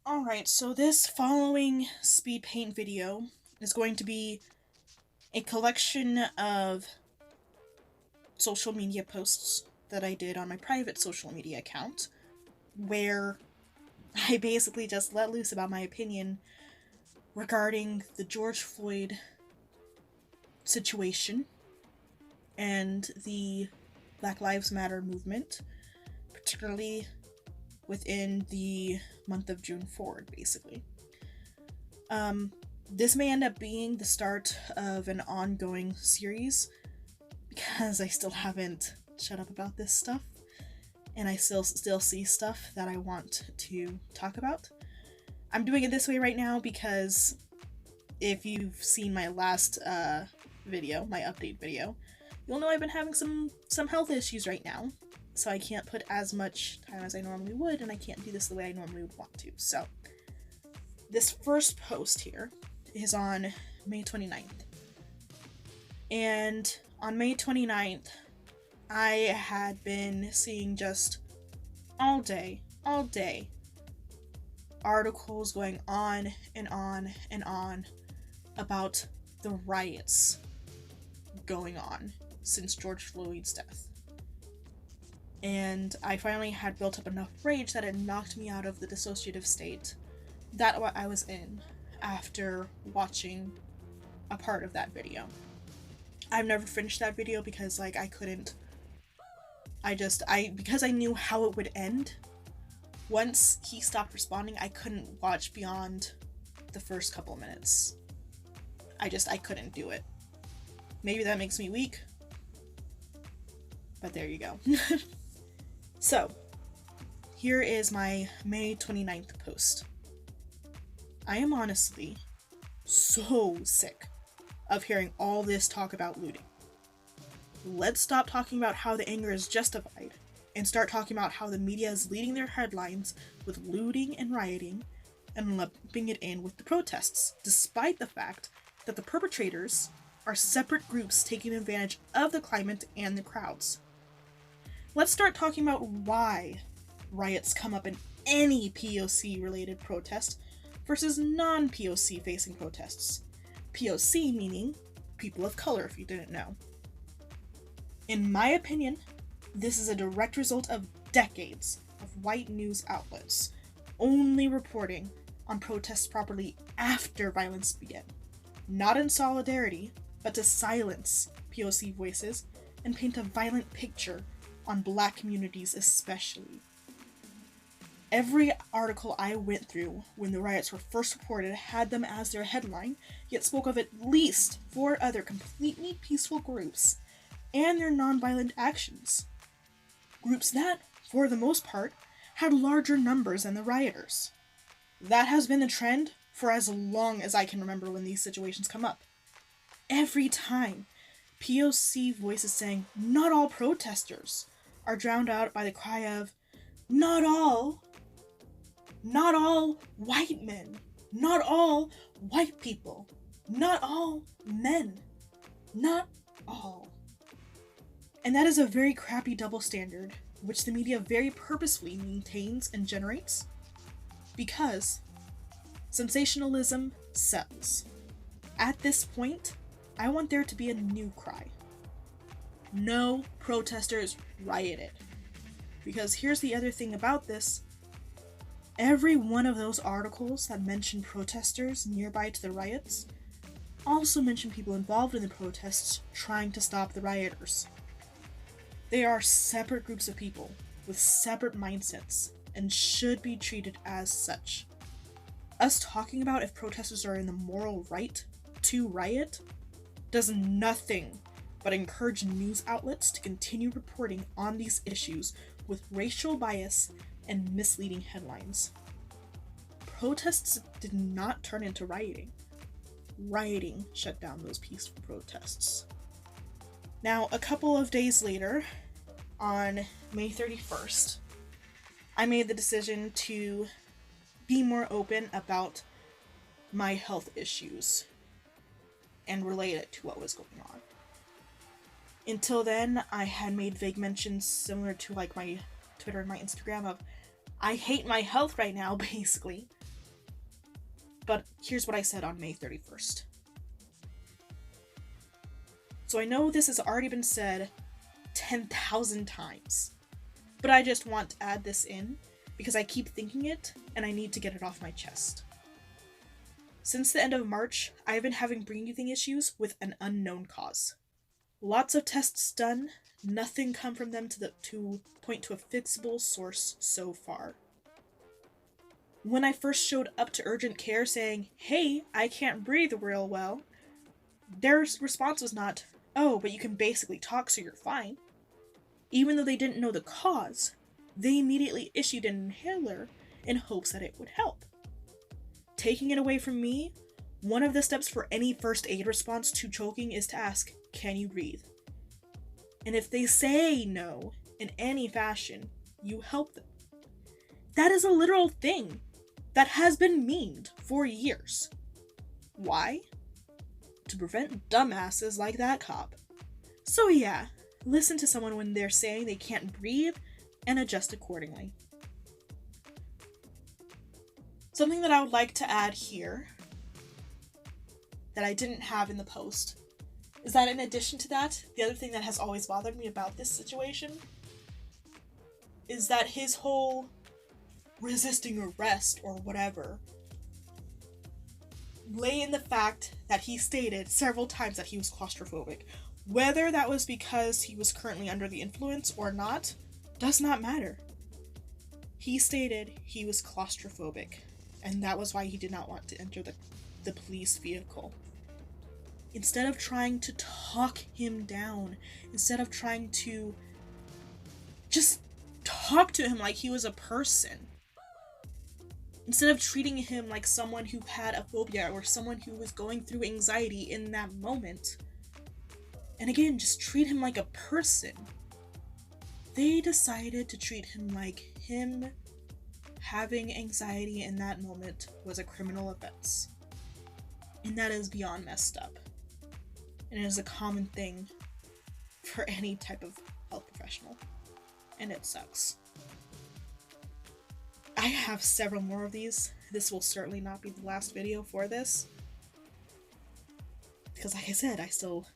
Alright, so this following speed paint video is going to be a collection of social media posts that I did on my private social media account, where I basically just let loose about my opinion regarding the George Floyd situation and the Black Lives Matter movement, particularly within the month of June forward, basically. This may end up being the start of an ongoing series because I still haven't shut up about this stuff, and I still see stuff that I want to talk about. I'm doing it this way right now because if you've seen my last video, my update video, you'll know I've been having some health issues right now, so I can't put as much time as I normally would, and I can't do this the way I normally would want to. So this first post here is on May 29th. And on May 29th, I had been seeing just all day, articles going on and on and on about the riots going on since George Floyd's death. And I finally had built up enough rage that it knocked me out of the dissociative state that I was in after watching a part of that video. I've never finished that video because I couldn't. Because I knew how it would end. Once he stopped responding, I couldn't watch beyond the first couple minutes. I couldn't do it. Maybe that makes me weak, but there you go. So, here is my May 29th post. I am honestly so sick of hearing all this talk about looting. Let's stop talking about how the anger is justified and start talking about how the media is leading their headlines with looting and rioting and lumping it in with the protests, despite the fact that the perpetrators are separate groups taking advantage of the climate and the crowds. Let's start talking about why riots come up in any POC-related protest versus non-POC facing protests. POC meaning people of color, if you didn't know. In my opinion, this is a direct result of decades of white news outlets only reporting on protests properly after violence began, not in solidarity, but to silence POC voices and paint a violent picture on Black communities especially. Every article I went through when the riots were first reported had them as their headline, yet spoke of at least 4 other completely peaceful groups and their nonviolent actions. Groups that, for the most part, had larger numbers than the rioters. That has been the trend for as long as I can remember when these situations come up. Every time, POC voices saying, "Not all protesters," are drowned out by the cry of, "Not all white men, not all white people, not all men, not all." And that is a very crappy double standard, which the media very purposefully maintains and generates, because sensationalism sells. At this point, I want there to be a new cry. No protesters rioted. Because here's the other thing about this. Every one of those articles that mention protesters nearby to the riots also mention people involved in the protests trying to stop the rioters. They are separate groups of people with separate mindsets and should be treated as such. Us talking about if protesters are in the moral right to riot does nothing but encourage news outlets to continue reporting on these issues with racial bias and misleading headlines. Protests did not turn into rioting. Rioting shut down those peaceful protests. Now, a couple of days later, on May 31st, I made the decision to be more open about my health issues and relate it to what was going on. Until then, I had made vague mentions similar to my Twitter and my Instagram of, I hate my health right now, basically. But here's what I said on May 31st. So I know this has already been said 10,000 times, but I just want to add this in because I keep thinking it and I need to get it off my chest. Since the end of March, I have been having breathing issues with an unknown cause. Lots of tests done, nothing come from them to point to a fixable source so far. When I first showed up to urgent care saying, "Hey, I can't breathe real well," their response was not, "Oh, but you can basically talk so you're fine." Even though they didn't know the cause, they immediately issued an inhaler in hopes that it would help. Taking it away from me, one of the steps for any first aid response to choking is to ask, "Can you breathe?" And if they say no in any fashion, you help them. That is a literal thing that has been memed for years. Why? To prevent dumbasses like that cop. So yeah, listen to someone when they're saying they can't breathe and adjust accordingly. Something that I would like to add here that I didn't have in the post is that in addition to that, the other thing that has always bothered me about this situation is that his whole resisting arrest or whatever lay in the fact that he stated several times that he was claustrophobic. Whether that was because he was currently under the influence or not, does not matter. He stated he was claustrophobic, and that was why he did not want to enter the police vehicle. Instead of trying to talk him down, instead of trying to just talk to him like he was a person, instead of treating him like someone who had a phobia or someone who was going through anxiety in that moment, and again, just treat him like a person, they decided to treat him like him having anxiety in that moment was a criminal offense. And that is beyond messed up. And it is a common thing for any type of health professional. And it sucks. I have several more of these. This will certainly not be the last video for this. Because like I said, I still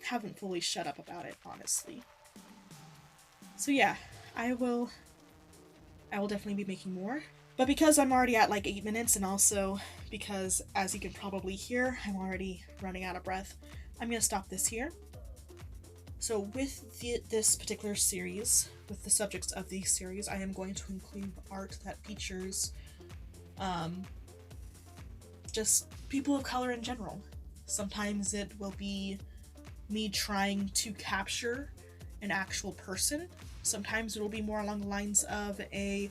haven't fully shut up about it, honestly. So yeah, I will definitely be making more. But because I'm already at like 8 minutes, and also because, as you can probably hear, I'm already running out of breath, I'm going to stop this here. So with this particular series, with the subjects of the series, I am going to include art that features just people of color in general. Sometimes it will be me trying to capture an actual person. Sometimes it will be more along the lines of a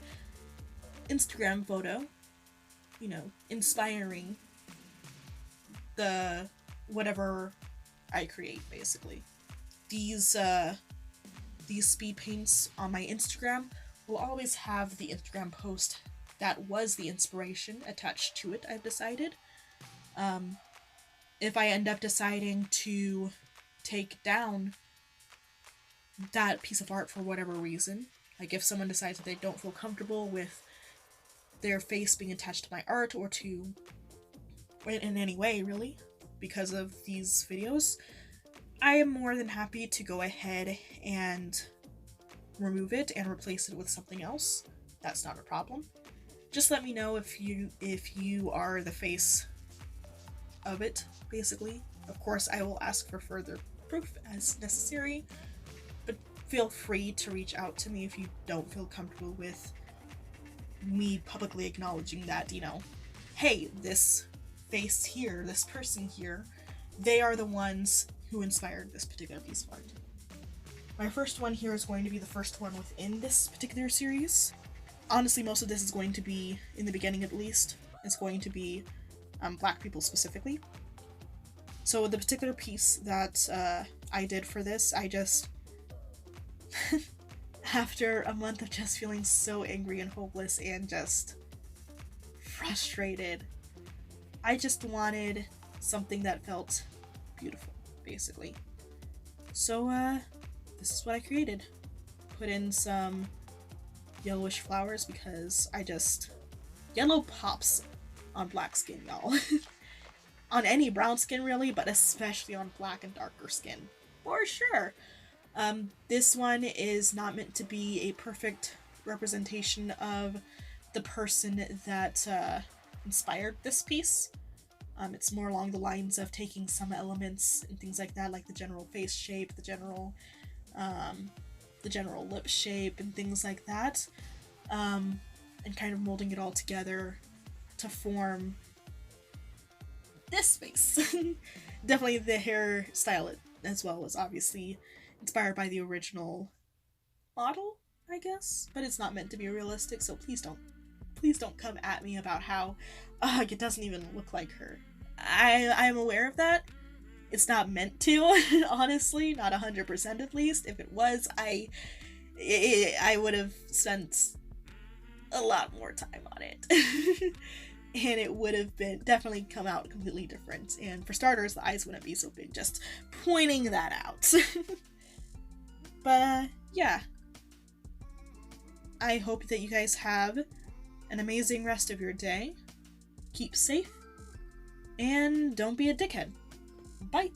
Instagram photo, you know, inspiring the whatever I create, basically. These speed paints on my Instagram will always have the Instagram post that was the inspiration attached to it, I've decided. If I end up deciding to take down that piece of art for whatever reason, like if someone decides that they don't feel comfortable with their face being attached to my art or to in any way really because of these videos, I am more than happy to go ahead and remove it and replace it with something else. That's not a problem. Just let me know if you are the face of it, basically. Of course, I will ask for further proof as necessary, but feel free to reach out to me if you don't feel comfortable with me publicly acknowledging that, you know, hey, this face here, this person here, they are the ones who inspired this particular piece of art. My first one here is going to be the first one within this particular series. Honestly, most of this is going to be, in the beginning at least, it's going to be Black people specifically. So the particular piece that I did for this, I just, after a month of just feeling so angry and hopeless and just frustrated, I just wanted something that felt beautiful, basically. So this is what I created. Put in some yellowish flowers because yellow pops on black skin, y'all. On any brown skin, really, but especially on black and darker skin. For sure. This one is not meant to be a perfect representation of the person that inspired this piece. It's more along the lines of taking some elements and things like that, like the general face shape, the general lip shape, and things like that, and kind of molding it all together to form this face. Definitely the hairstyle as well was obviously inspired by the original model, I guess, but it's not meant to be realistic, so please don't come at me about how it doesn't even look like her. I'm aware of that. It's not meant to, honestly, not 100% at least. If it was, I would have spent a lot more time on it. And it would have been definitely come out completely different. And for starters, the eyes wouldn't be so big, just pointing that out. But yeah, I hope that you guys have an amazing rest of your day. Keep safe, and don't be a dickhead. Bye.